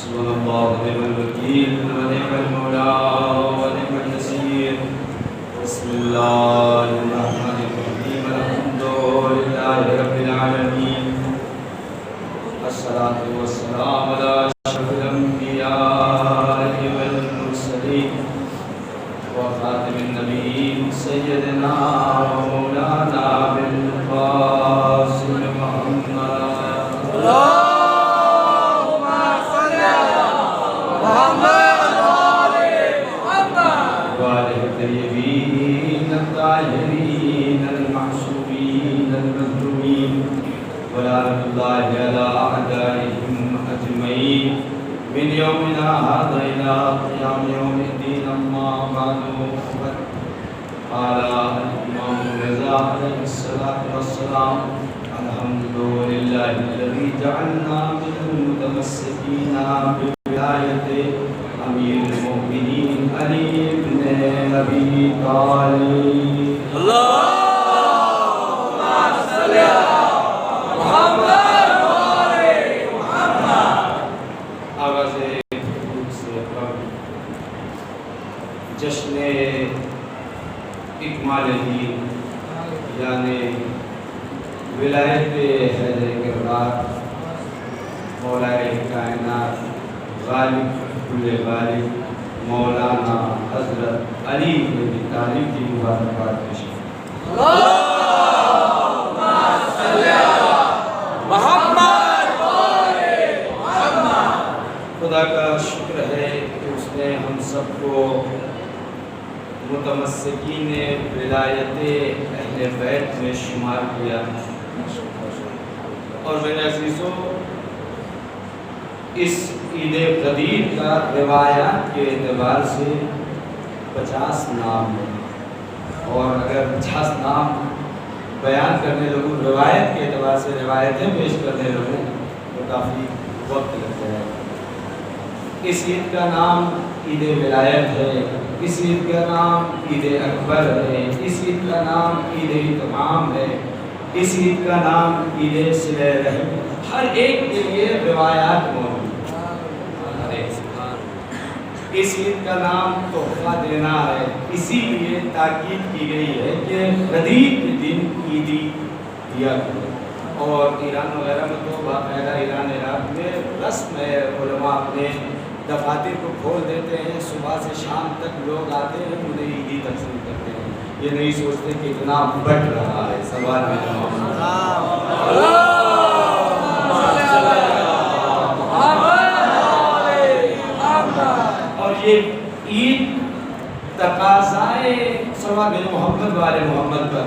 حسبنا الله ونعم الوكيل ونعم المولى ونعم النصير. بسم الله الرحمن الرحيم. الحمد لله رب العالمين. الصلاة والسلام على أشرف الأنبياء والمرسلين وخاتم النبيين سيدنا ومولانا بالقاسم محمد. اللهم صل على محمد وآله الطيبين الطاهرين المعصومين المظلومين ولعنة الله على أعدائهم أجمعين من يومنا هذا إلى قيام يوم الدين. أما بعد قال الإمام الرضا عليه الصلاة والسلام: الحمد لله الذي جعلنا من المتمسكين بولاية أمير المؤمنين علي بن أبي طالب. اللهم صل على محمد آغاز سے جشن اکمال دین یعنی ولایت حیدر کرار مولا کائنات غالب کل غالب مولانا حضرت علی بن ابی طالب کی مبارکباد پیش کریں. اللهم صل على محمد خدا کا شکر ہے کہ اس نے ہم سب کو متمسکین ولایت اہل بیت میں شمار کیا. اور میرے عزیزوں، اس عید قدیر کا روایات کے اعتبار سے 50 نام ہیں، اور اگر 50 نام بیان کرنے لگوں روایت کے اعتبار سے روایتیں پیش کرنے لگوں تو کافی وقت لگتا ہے. اس عید کا نام عید ولایت ہے، اس عید کا نام عید اکبر ہے، اس عید کا نام عید اتمام ہے، اس عید کا نام عید صلہ رحم. ہر ایک کے لیے روایات موجود ہیں. اس عید کا نام تحفہ دینا ہے، اسی لیے تاکید کی گئی ہے کہ قدیر کے دن عیدی دیا کرو. اور ایران وغیرہ میں تو باقاعدہ ایران عراق میں رسم ہے، علماء اپنے دفاتر کو کھول دیتے ہیں، صبح سے شام تک لوگ آتے ہیں، انہیں عیدی تقسیم کرتے ہیں. یہ نہیں سوچتے کہ اتنا بٹ رہا ہے. سوال میں جواب اور یہ عید تقاضائے ثواب محمد والے محمد پر.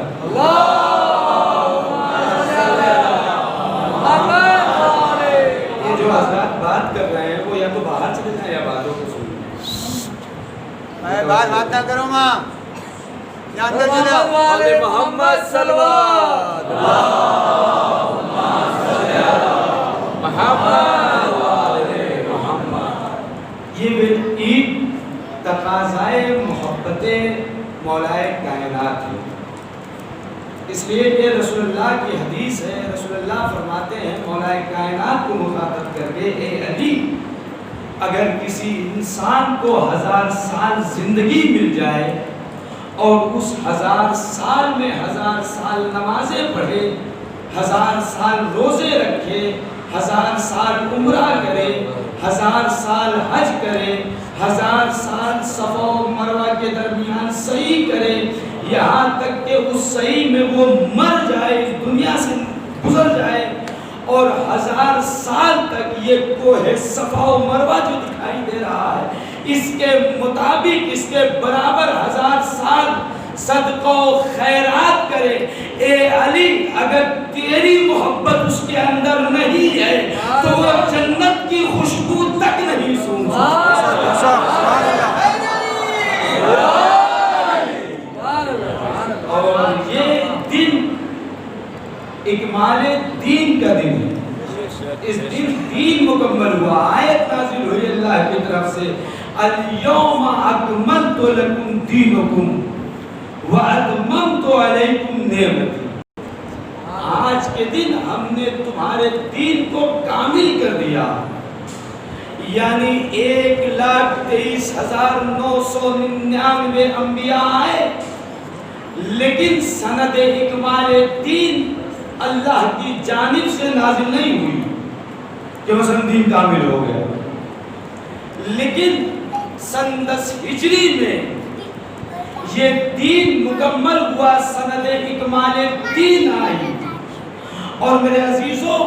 یہ جو حضرات بات کر رہے ہیں وہ یا تو باہر چلے جائیں یا باتوں کو سنیں. میں بات نہ کروں گا. اندر چلے والے محمد صلوات. اللهم صل علی محمد والے محمد. یہ عید تقاضائے محبت مولائے کائنات ہے. اس لیے یہ رسول اللہ کی حدیث ہے. رسول اللہ فرماتے ہیں مولائے کائنات کو مخاطب کر کے: اے علی، اگر کسی انسان کو 1000 سال زندگی مل جائے اور اس 1000 سال میں 1000 سال نمازیں پڑھے، 1000 سال روزے رکھے، 1000 سال عمرہ کرے، 1000 سال حج کرے، 1000 سال صفا و مروہ کے درمیان سعی کرے، یہاں تک کہ اس سعی میں وہ مر جائے، اس دنیا سے گزر جائے، اور 1000 سال تک یہ کوہ صفا و مروہ جو دکھائی دے رہا ہے اس کے مطابق اس کے برابر 1000 سال صدقہ و خیرات کرے، اے علی اگر تیری محبت اس کے اندر نہیں ہے تو وہ جنت کی خوشبو تک نہیں سون سکتا. اور یہ دن اکمال دین کا دن ہے. اس دن دین مکمل ہوا. آیت نازل ہوئی اللہ کی طرف سے: اليوم اکملت لکم دینکم واتممت علیکم نعمتی. آج کے دن ہم نے تمہارے دین کو کامل کر دیا. یعنی 1,23,999 انبیاء آئے، لیکن سند اکمال دین اللہ کی جانب سے نازل نہیں ہوئی کہ مثلا دین کامل ہو گیا، لیکن سن 10 ہجری میں یہ دین مکمل ہوا، سند اکمال دین آئی۔ اور میرے عزیزوں،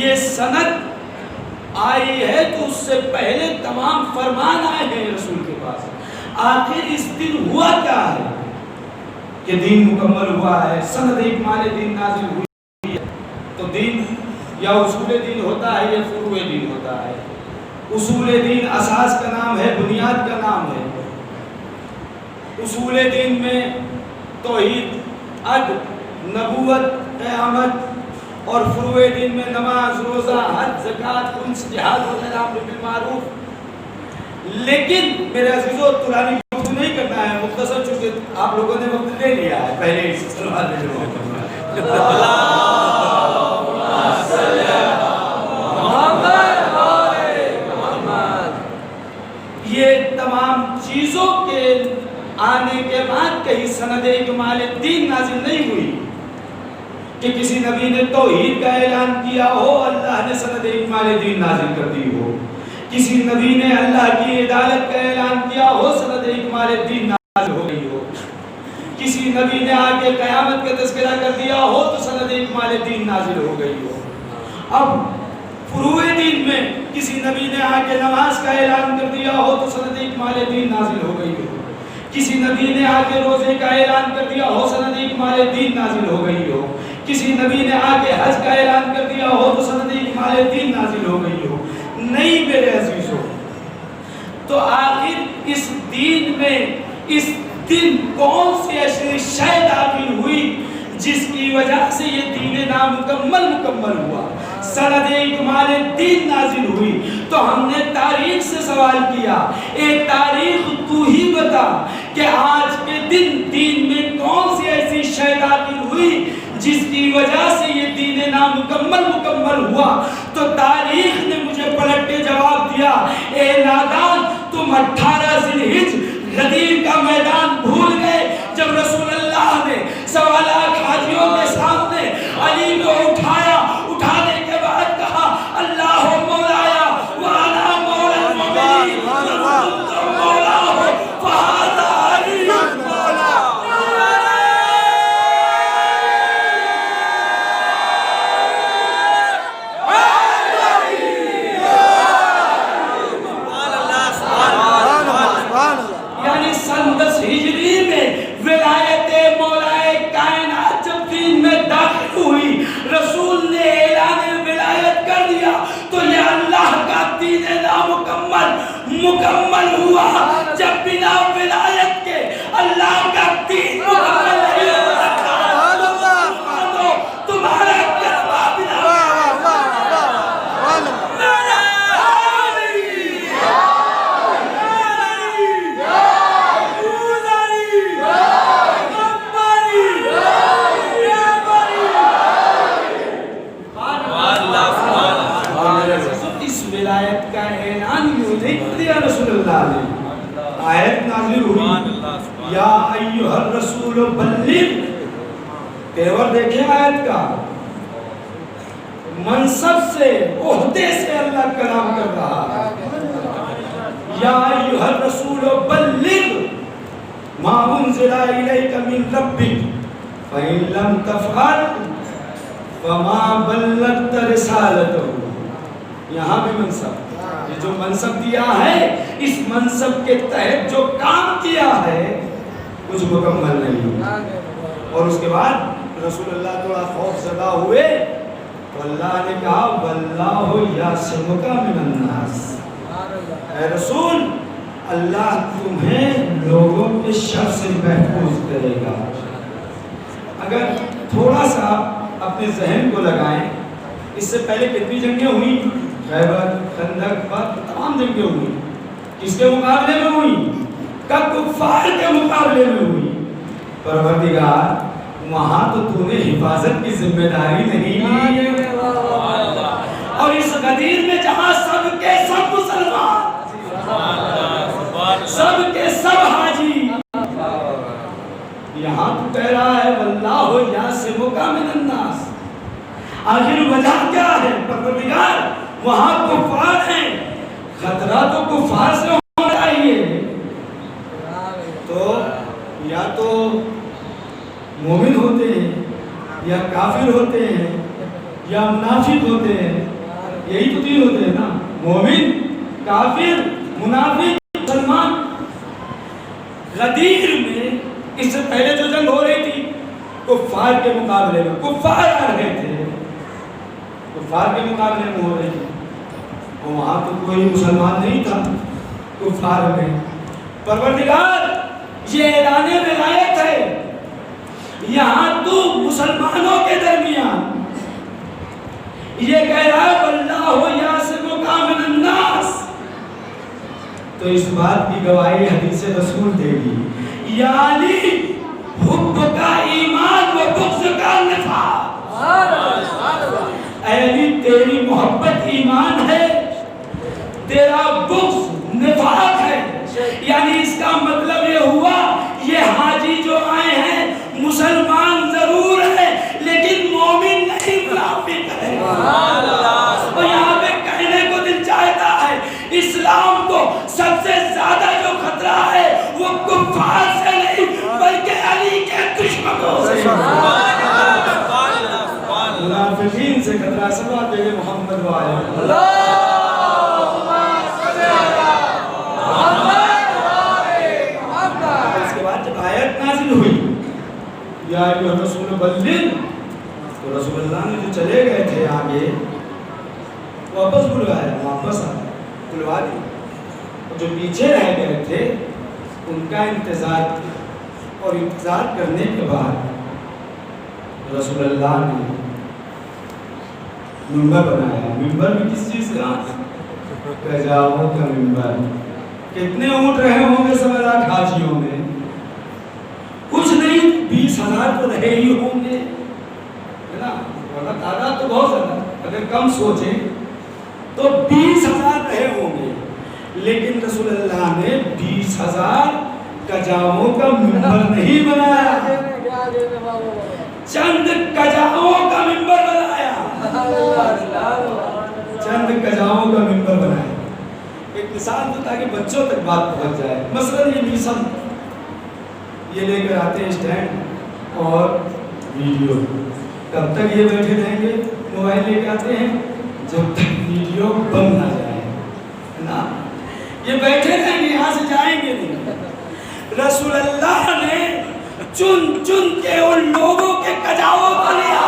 یہ سند آئی ہے تو اس سے پہلے تمام فرمان آئے ہیں رسول کے پاس۔ آخر اس دن ہوا کیا ہے کہ دین مکمل ہوا ہے، سند اکمال دین نازل ہوئی ہے؟ تو دین یا اصول دین ہوتا ہے یا فروع دین ہوتا ہے؟ اصول دین اساس کا نام ہے، بنیاد کا نام ہے۔ اصول دین میں توحید، عدل، نبوت، قیامت، اور فروع دین میں نماز، روزہ، حج، زکوٰۃ، خمس، جہاد وغیرہ، امر بالمعروف۔ لیکن میرے عزیزو، طولانی گفتگو نہیں کرنا ہے، مختصر، چونکہ آپ لوگوں نے وقت لے لیا ہے پہلے اس سلوات میں۔ یہ تمام چیزوں کے آنے کے بعد کہیں سند اکمال دین نازل نہیں ہوئی کہ کسی نبی نے توحید کا اعلان کیا ہو، اللہ نے سند اکمال دین نازل کر دی ہو، کسی نبی نے اللہ کی عدالت کا اعلان کیا ہو، سند اکمال دین نازل ہو گئی ہو، کسی نبی نے آ کے قیامت کا تذکرہ کر دیا ہو تو سند اکمال دین نازل ہو گئی ہو۔ اب فروع دین میں کسی نبی نے آ کے نماز کا اعلان کر دیا ہو تو سند اکمال دین نازل ہو گئی ہو، کسی نبی نے آ کے روزے کا اعلان کر دیا ہو، سند اکمال دین نازل ہو گئی ہو، کسی نبی نے آ کے حج کا اعلان کر دیا ہو تو سند اکمال دین نازل ہو گئی ہو۔ نہیں میرے عزیزو، تو آخر اس دین میں اس دن کون سی ایسی شے داخل ہوئی جس کی وجہ سے یہ دین نامکمل مکمل ہوا، سند اکمال دین نازل ہوئی؟ تو ہم نے تاریخ سے سوال کیا، ایک تاریخ تو ہی بتا کہ آج کے دن دین میں کون سی ایسی شے داخل ہوئی جس کی وجہ سے یہ دین نامکمل مکمل ہوا؟ تو تاریخ نے مجھے پلٹ کے جواب دیا، اے نادان، تم 18 ذی الحجہ غدیر کا میدان بھول گئے جب رسول اللہ نے 1.25 لاکھ حاجیوں کے سامنے علی کو اٹھایا، اٹھانے کے بعد کہا اللہ مولایا وانا مولا المؤمنین وانتم مولاہ فہذا علی مولا۔ یعنی سن 10 ہجری میں ولایت مولا کائنات جب دین میں داخل ہوئی، رسول نے اعلان ولایت کر دیا، تو یہ اللہ کا دین نامکمل مکمل ہوا۔ جب بنا ولایت کے اللہ کا دین مکمل نہیں ہو سکتا۔ تمہارا کلمہ بنا ولایت کا اعلان یوں نہیں کر دیا رسول اللہ نے، آیت نازل ہوئی، یا ایھا الرسول بلغ، تیور دیکھیں آیت کا، منصب سے، عہدے سے اللہ کلام کر رہا ہے۔ یا ایھا الرسول بلغ ما انزل الیک من ربک فإن لم تفعل فما بلغت رسالتہ۔ یہاں بھی منصب، یہ جو منصب دیا ہے، اس منصب کے تحت جو کام کیا ہے کچھ مکمل نہیں۔ اور اس کے بعد رسول اللہ تھوڑا خوف زدہ ہوئے تو اللہ نے کہا واللہ یعصمک من الناس، اے رسول اللہ تمہیں لوگوں کے شر سے محفوظ کرے گا۔ اگر تھوڑا سا اپنے ذہن کو لگائیں، اس سے پہلے کتنی جنگیں ہوئی؟ خیبر، خندق، بدر، تمام جنگیں ہوئی۔ کس کے مقابلے میں ہوئی؟ کفار کے مقابلے میں ہوئی۔ پروردگار، وہاں تو تو نے حفاظت کی ذمہ داری نہیں لی، اور اس غدیر میں جہاں سب کے سب مسلمان، سب کے سب حاجی، یہاں تو کہہ رہا ہے واللہ یعصمک من الناس، آخر وجہ کیا ہے؟ پروردگار وہاں کفار ہیں، خطرہ تو کفار سے ہونا چاہیے، تو یا تو مومن ہوتے ہیں یا کافر ہوتے ہیں یا منافق ہوتے ہیں، یہی تو تین ہوتے ہیں نا، مومن، کافر، منافق، مسلمان۔ غدیر میں اس سے پہلے جو جنگ ہو رہی تھی کفار کے مقابلے میں، کفار آ رہے تھے، کفار کے مقابلے میں ہو رہی تھی، اور وہاں تو کوئی مسلمان نہیں تھا کفار میں۔ پروردگار یہ اعلان ولایت ہے، یہاں تو مسلمانوں کے درمیان یہ کہہ رہا ہے واللہ یعصمک من الناس، تو اس بات کی گواہی حدیث رسول دے گی، یعنی حب کا ایمان و بغض کا نفاق، اے علی تیری محبت ایمان ہے، تیرا بغض نفاق ہے، یعنی اس کا مطلب یہ ہوا یہ حاجی جو آئے ہیں مسلمان ضرور ہے لیکن مومن نہیں، منافق ہے۔ اور یہاں پہ کہنے کو دل چاہتا ہے اسلام کو سب سے زیادہ جو خطرہ ہے وہ کفار سے نہیں بلکہ علی کے دشمنوں سے، منافقین سے خطرہ۔ سب دے محمد وعلیہ ہوئی یا ایھا الرسول بلغ، تو رسول اللہ نے جو چلے گئے تھے آگے واپس بلوایا، واپس بلوا دیا، جو پیچھے رہ گئے تھے ان کا انتظار کیا، اور انتظار کرنے کے بعد رسول اللہ نے منبر بنایا۔ منبر بھی کس چیز کا؟ قجاؤں کا منبر۔ کتنے اونٹ رہے ہوں گے سب حاجیوں میں؟ کچھ نہیں، 20,000 تو رہے ہی ہوں گے، ہے نا؟ ورنہ تعداد تو بہت زیادہ، اگر کم سوچیں تو 20,000 رہے ہوں گے، لیکن رسول اللہ نے 20,000 قجاؤں کا منبر نہیں بنایا، چند قجاؤں کا منبر بنایا، چند قجاؤں کا منبر بنایا۔ ایک مثال تو تاکہ بچوں تک بات پہنچ جائے، مثلا یہ میسم یہ لے کر آتے ہیں اسٹینڈ اور ویڈیو، کب تک یہ بیٹھے رہیں گے؟ موبائل لے کے آتے ہیں جب تک ویڈیو بند نہ جائے، ہے نا؟ یہ بیٹھے رہیں گے، یہاں سے جائیں گے نہیں۔ رسول اللہ نے چن چن کے ان لوگوں کے قجاؤں کو لیا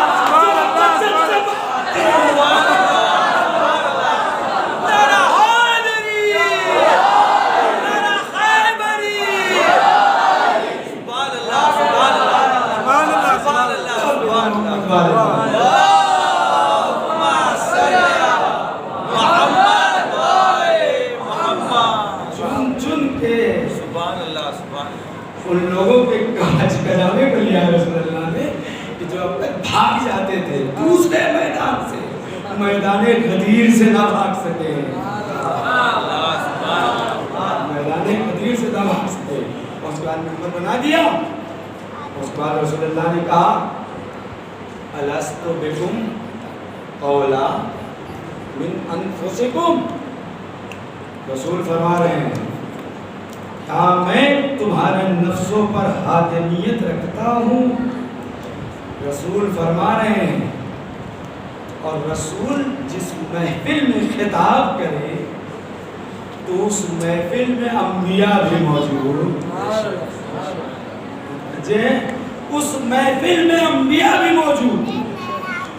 ان لوگوں کے قجاوے کو لیا رسول اللہ نے کہ جو اب تک بھاگ جاتے تھے دوسرے میدان سے، میدان غدیر سے نہ بھاگ سکے، میدان غدیر سے نہ بھاگ سکے۔ اس کے بعد منبر بنا دیا، اس کے بعد رسول اللہ نے کہا الست بکم اولا من انفسکم، رسول فرما رہے ہیں کیا میں تمہارے نفسوں پر حاکمیت رکھتا ہوں؟ رسول فرما رہے ہیں، اور رسول جس محفل میں خطاب کرے تو اس محفل میں انبیاء بھی موجود، اس محفل میں انبیاء بھی موجود،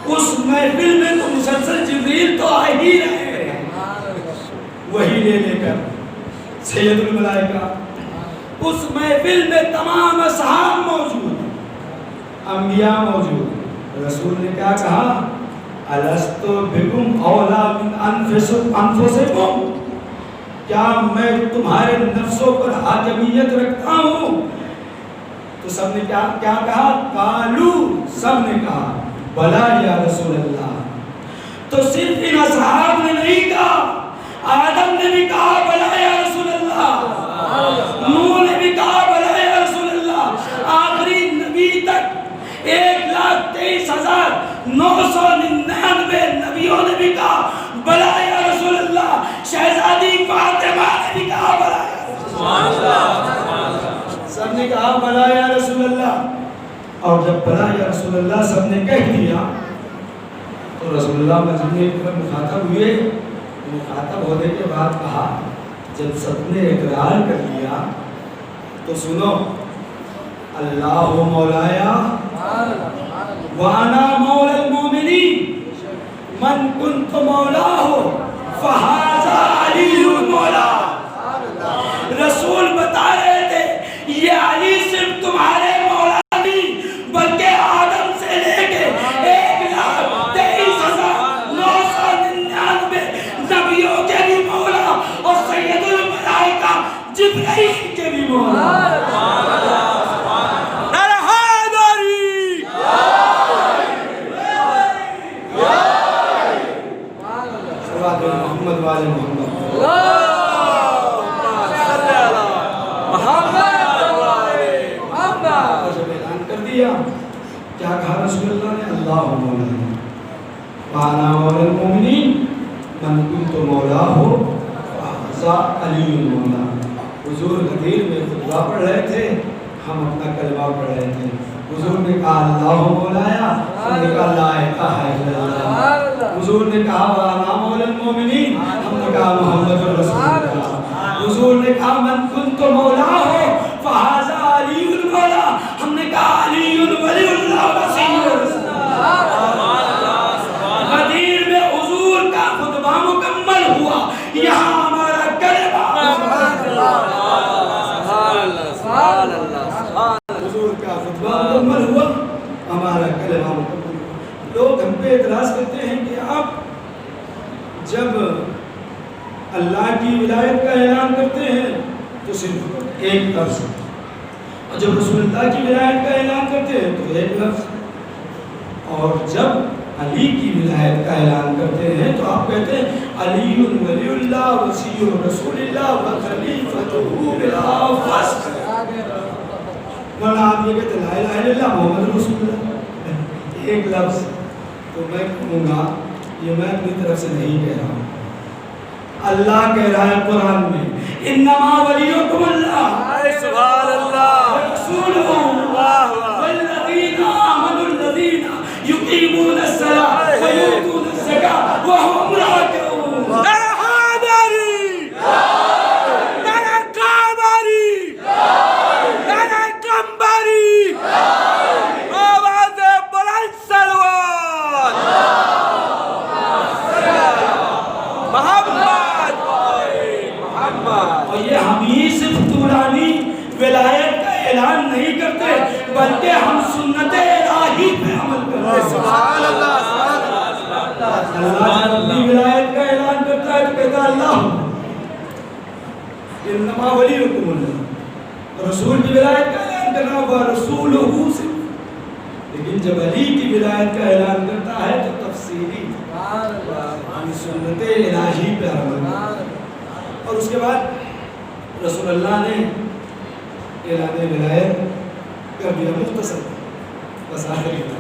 اس محفل میں تو مسلسل جبریل تو آ ہی رہے ہیں وہی لے لے کر، سید الملائکہ، اس محفل میں تمام اصحاب موجود، انبیاء موجود۔ رسول نے کیا کہا؟ الست بکم اولا من انفسکم، کیا میں تمہارے نفسوں پر حاکمیت رکھتا ہوں؟ تو سب نے کیا کہا؟ قالو، سب نے کہا بلا یا رسول اللہ، تو صرف ان اصحاب نے نہیں کہا، آدم نے بھی کہا بلا یا رسول اللہ، نوح نے بھی کہا بلا یا رسول اللہ، آخری نبی تک 1,23,999 نبیوں نے بھی کہا بلا یا رسول اللہ، شہزادی فاطمہ نے بھی کہا بلا یا رسول اللہ، سب نے کہا بلا یا رسول اللہ۔ اور جب بلا یا رسول اللہ سب نے کہہ دیا تو رسول اللہ مسجد میں مخاطب ہوئے، مخاطب ہونے کے بعد کہا، جب سب نے اقرار کر لیا تو سنو، اللہ مولایا وانا مولا المومنین من کنت مولاہ فہذا علی مولا۔ رسول بتا رہے تھے یہ علی صرف تمہارے مولا نہیں بلکہ آدم سے لے کے 1,23,999 نبیوں کے بھی مولا اور سید الملائکہ جبرائیل کے بھی مولا۔ محمد والے محمد جب اعلان کر دیا کیا کہا رسول اللہ نے؟ اللہ مولانا وانا مولا المومنین من کنت مولاہ فہذا علی مولا۔ حضور غدیر میں خطبہ پڑھ رہے تھے، ہم اپنا کلمہ پڑھ رہے تھے، حضور نے کہا اللہ مولایا، ہم نے کہا لا الہ الا اللہ، حضور نے کہا وانا مولا المومنین، ہم نے کہا محمد رسول اللہ، حضور نے کہا من کنت مولاہ فہذا علی المولا، ہم نے کہا علی ولی اللہ وصی رسول اللہ۔ غدیر میں حضور کا خطبہ مکمل ہوا، یہاں ہمارا کلمہ حضور کا خطبہ مکمل ہوا، ہمارا کلمہ مکمل ہوا۔ لوگ ہم پہ اعتراض کرتے ہیں کہ آپ جب اللہ کی ولایت کا اعلان کرتے ہیں تو صرف ایک لفظ، اور جب رسول اللہ کی ولایت کا اعلان کرتے ہیں تو ایک لفظ، اور جب علی کی ولایت کا اعلان کرتے ہیں تو آپ کہتے ہیں علی ولی اللہ وصی رسول اللہ وخلیفتہ بلا فسق۔ ورنہ آپ یہ کہتے ہیں لا الہ الا اللہ محمد رسول اللہ، ایک لفظ۔ تو میں کہوں گا یہ میں اپنی طرف سے نہیں کہہ رہا ہوں، اللہ کہہ رہا ہے قرآن میں انما ولیکم اللہ سبحان اللہ رسولہ والذین آمنوا الذین یقیمون الصلاۃ ویؤتون الزکاۃ وهم راکعون۔ اور یہ ہم ہی صرف دورانی ولایت کا اعلان نہیں کرتے بلکہ ہم سنت الہی پہ عمل کرتے ہیں۔ سبحان اللہ اللہ اپنی ولایت کا اعلان کرتا ہے تو کہتا ہے اللہ انما ولیکم اللہ، رسول کی ولایت کا اعلان کرنا ہوا رسولہ سے، لیکن جب علی کی ولایت کا اعلان کرتا ہے تو تفصیلی ہم سنت الہی پہ عمل کرتے ہیں۔ اور اس کے بعد رسول اللہ نے اعلان ولایت کر دیا مختصر، بس آخری تھا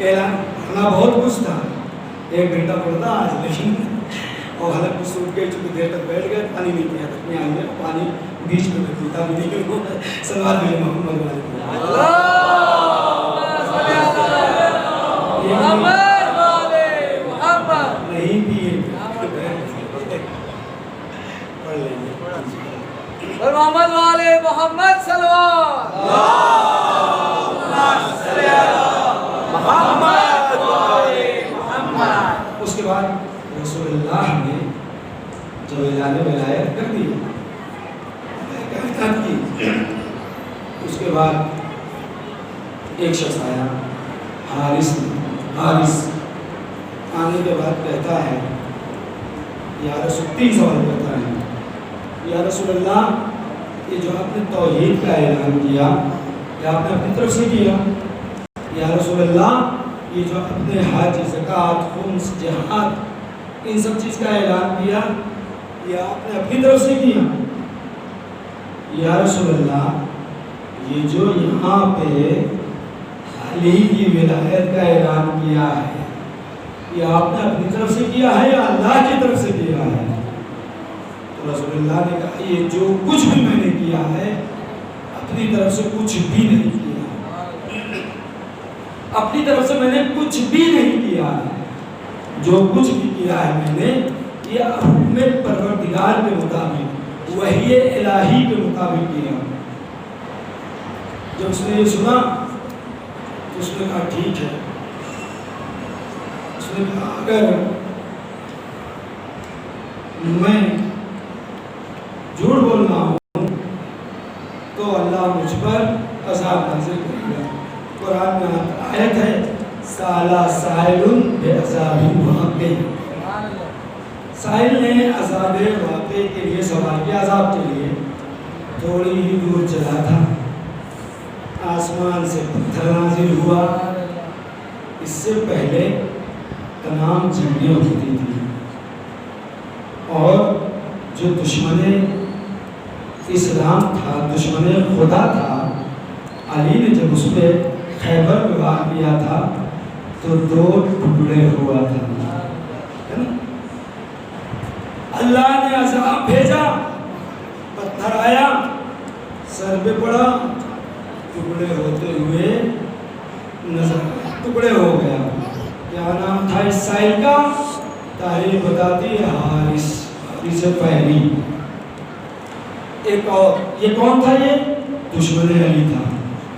اعلان پڑھنا بہت کچھ تھا، 1 گھنٹہ پڑھتا آج، لیکن اور حلق کو سوٹ کے چونکہ دیر تک بیٹھ گئے، پانی نہیں پیا تک میں آئیں گے، پانی بیچ میں پیتا بھی نہیں کیوں سلوات بھی محمد والے نہیں پیے محمد والے محمد صلوات اس کے بعد رسول اللہ نے جب اعلان ولایت کر دی اس کے بعد ایک شخص آیا حارث آنے کے بعد کہتا ہے یا رسول 3 سوال کرتا ہے، یا رسول اللہ یہ جو آپ نے توحید کا اعلان کیا یہ آپ نے اپنی طرف سے کیا؟ یا رسول اللہ یہ جو آپ نے حج زکوٰۃ، خمس، جہاد، ان سب چیز کا اعلان کیا یا آپ نے اپنی طرف سے کیا؟ یا رسول اللہ یہ جو یہاں پہ علی کی ولایت کا اعلان کیا ہے یہ آپ نے اپنی طرف سے کیا ہے یا اللہ کی طرف سے کیا ہے؟ تو رسول اللہ نے کہا یہ جو کچھ بھی میں نے کیا ہے اپنی طرف سے کچھ بھی نہیں کیا، اپنی طرف سے میں نے کچھ بھی نہیں کیا ہے، جو کچھ بھی کیا ہے میں نے یہ حکم پروردگار کے مطابق، وحی الہی کے مطابق کیا۔ جب اس نے یہ سنا تو اس نے کہا ٹھیک ہے، اس نے کہا اگر میں جھوٹ بول رہا ہوں تو اللہ مجھ پر عذاب نازل کرے گا۔ قرآن میں آیت ہے سالا سائل بعذاب واقع، سائل نے عذاب واقع کے لیے سوال کیا، عذاب کے لیے۔ تھوڑی ہی دور چلا تھا، آسمان سے پتھر نازل ہوا، اس سے پہلے تمام جنگیں ہوتی تھیں، اور جو دشمن اسلام تھا، دشمن خدا تھا، علی نے جب اس پہ خیبر پہ وار کیا تھا تو 2 ٹکڑے ہوا تھا۔ اللہ نے عذاب بھیجا، پتھر آیا، سر پہ پڑا، ٹکڑے ہوتے ہوئے نظر، ٹکڑے ہو گیا۔ کیا نام تھا اس سائل کا؟ تاریخ بتاتی ہے حارث پہلی۔ ایک اور، یہ کون تھا؟ یہ دشمن علی تھا،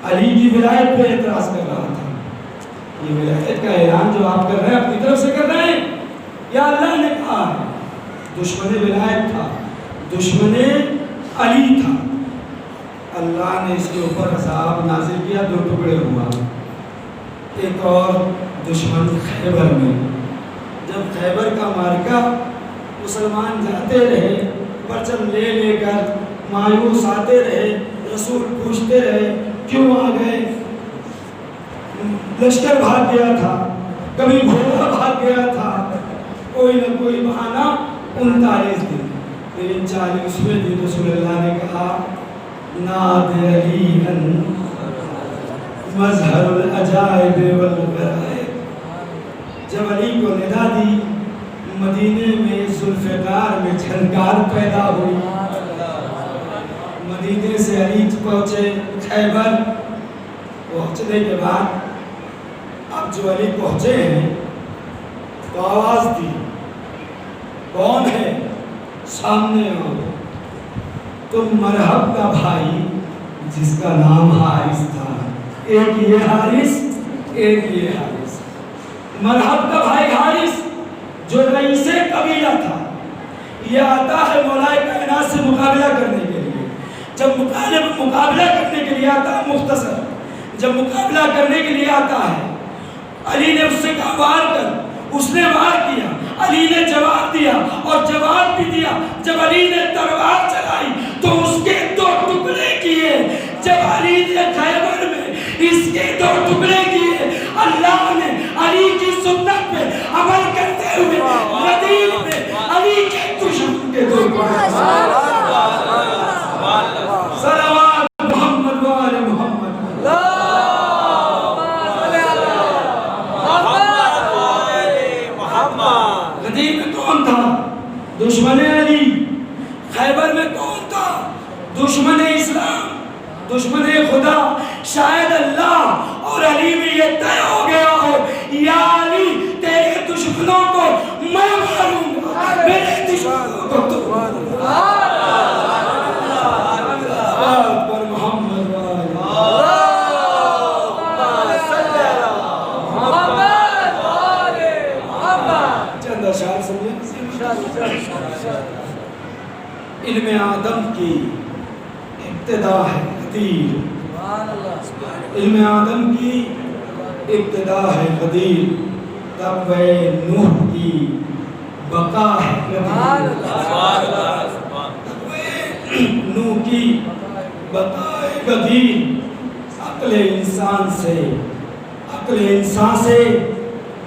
علی کی ولایت پہ اعتراض کر رہا تھا۔ یہ ولایت کا اعلان جو آپ کر رہے ہیں اپنی طرف سے کر رہے ہیں یا اللہ نے کہا ہے؟ دشمن ولایت تھا، دشمن علی تھا، اللہ نے اس کے اوپر عذاب نازل کیا، 2 ٹکڑے ہوا۔ ایک اور دشمن خیبر میں، جب خیبر کا معرکہ مسلمان جاتے رہے، پرچم لے لے کر مایوس آتے رہے، رسول پوچھتے رہے کیوں آ گئے؟ لشکر بھاگ گیا تھا، کبھی گھوڑا بھاگ گیا تھا، کوئی نہ کوئی بہانہ 39 دن، لیکن 40ویں دن رسول اللہ نے کہا ناد علی مظہر العجائب والغرائب۔ جب علی کو ندا دی، مدینے میں ذوالفقار میں جھنکار پیدا ہوئی۔ مدینے سے علی پہنچے خیبر، پہنچنے کے بعد اب جو علی پہنچے ہیں تو آواز دی، کون ہے؟ سامنے ہو۔ تم مرحب کا بھائی جس کا نام حارث تھا، ایک یہ حارث، ایک یہ حارث۔ مرحب کا بھائی حارث جو رئیس قبیلہ تھا، یہ آتا ہے مولا کائنات سے مقابلہ کرنے کے لیے۔ جب مقابلہ کرنے کے لیے آتا ہے، مختصر جب مقابلہ کرنے کے لیے آتا ہے، علی نے اس سے کہا وار کر، اس نے وار کیا، علی نے جواب دیا اور جواب بھی دیا۔ جب علی نے تلوار چلائی تو اس کے 2 ٹکڑے کیے۔ جب علی نے خیبر میں اس کے 2 ٹکڑے کیے، اللہ نے علی کی سنت پہ عمل کرتے ہوئے غدیر میں علی کے دشمن کے 2 ٹکڑے۔ صلوات محمد و آل محمد۔ غدیر میں کون تھا؟ دشمن علی۔ خیبر میں کون تھا؟ دشمن اسلام، دشمن خدا۔ شاید اللہ اور علی میں یہ طے ہو گیا ہو، یا علی تیرے دشمنوں کو میں ماروں گا، میرے دشمنوں کو تو علم آدم کی ابتدا ہے قدیر، علم آدم کی ابتدا ہے قدیر، تقوی نوح کی بقا ہے قدیر، تقوی نوح کی بقا ہے قدیر۔ عقل انسان سے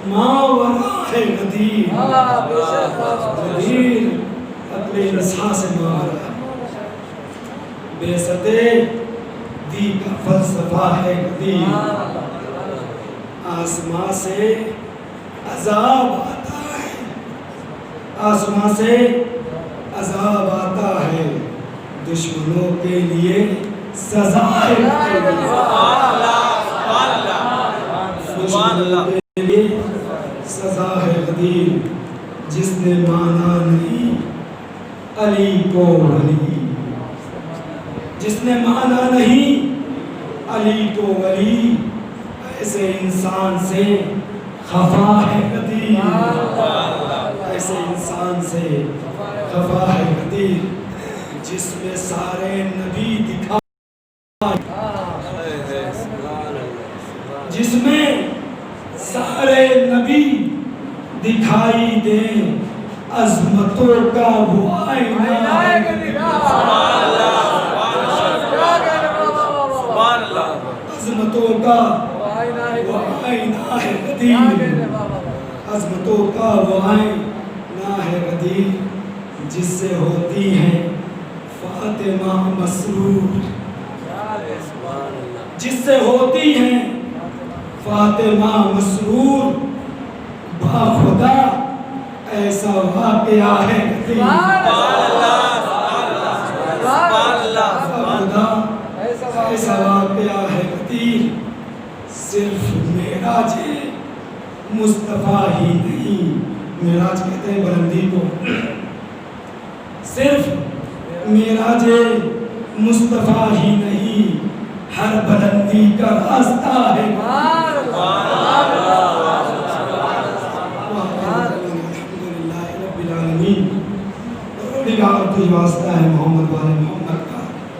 ماورا ہے غدیر بے شک غدیر اپنے نسا سے ماورا بے سدے دی کا فلسفہ ہے غدیر آسمان سے عذاب آتا ہے آسمان سے عذاب آتا ہے دشمنوں کے لیے سزا ہے دشمنوں کے لیے سزا ہے غدیر جس نے مانا نہیں علی کو ولی جس نے مانا نہیں علی کو ولی ایسے انسان سے خفا ہے غدیر ایسے انسان سے خفا ہے غدیر جس میں سارے نبی دکھائے جس میں سارے نبی دکھائی دیں عظمتوں کا وہ آئینہ ہے عظمتوں کا وہ آئینہ ہے غدیر عظمتوں کا وہ آئینہ ہے غدیر جس سے ہوتی ہے فاطمہ مسرور جس سے ہوتی ہے فاطمہ مسرور با خدا ایسا واقعہ ہے غدیر خدا ایسا واقعہ ہے غدیر صرف معراج مصطفیٰ ہی نہیں معراج کہتے ہیں بلندی کو صرف معراج مصطفیٰ ہی نہیں ہر بلندی کا راستہ ہے الحمدللہ رب العالمین تجھ واسطہ ہے محمد والے محمد